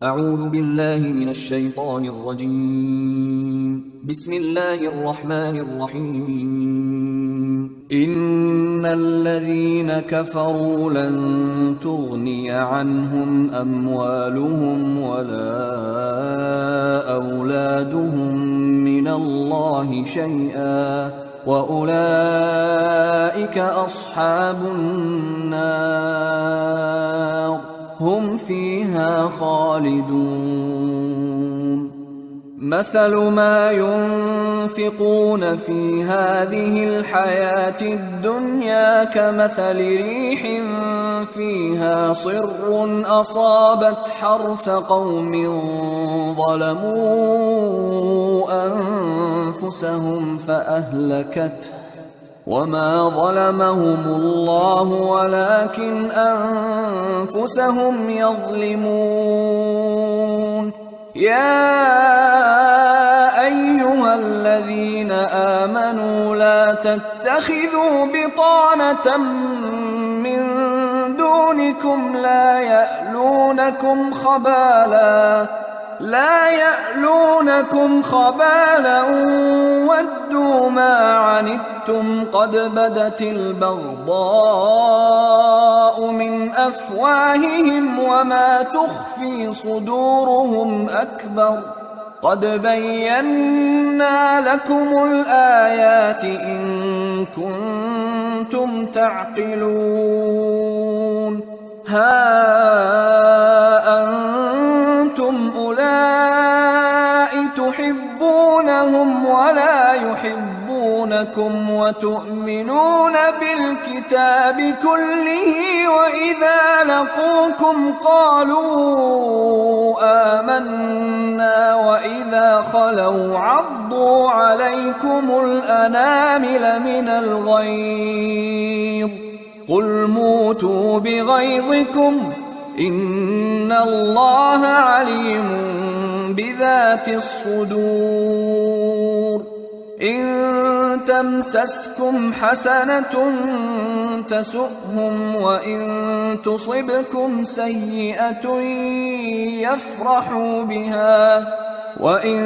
أعوذ بالله من الشيطان الرجيم. بسم الله الرحمن الرحيم. إن الذين كفروا لن تغني عنهم أموالهم ولا أولادهم من الله شيئا وأولئك أصحاب النار هم فيها خالدون. مثل ما ينفقون في هذه الحياة الدنيا كمثل ريح فيها صر أصابت حرث قوم ظلموا أنفسهم فأهلكته وما ظلمهم الله ولكن أنفسهم يظلمون. يا أيها الذين آمنوا لا تتخذوا بطانة من دونكم لا يألونكم خبالا ودوا ما عنتم قد بدت البغضاء من أفواههم وما تخفي صدورهم أكبر. قد بينا لكم الآيات إن كنتم تعقلون. ها أنتم أولئك تحبونهم ولا يحبونكم وتؤمنون بالكتاب كله وإذا لقوكم قالوا آمنا وإذا خلوا عضوا عليكم الأنامل من الغيظ قل موتوا بغيظكم إن الله عليم بذات الصدور. إن تمسسكم حسنة تسؤهم وإن تصبكم سيئة يفرحوا بها وإن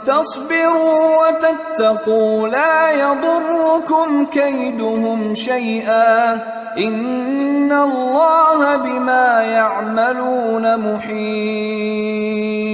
تصبروا وتتقوا لا يضركم كيدهم شيئا إن الله بما يعملون محيط.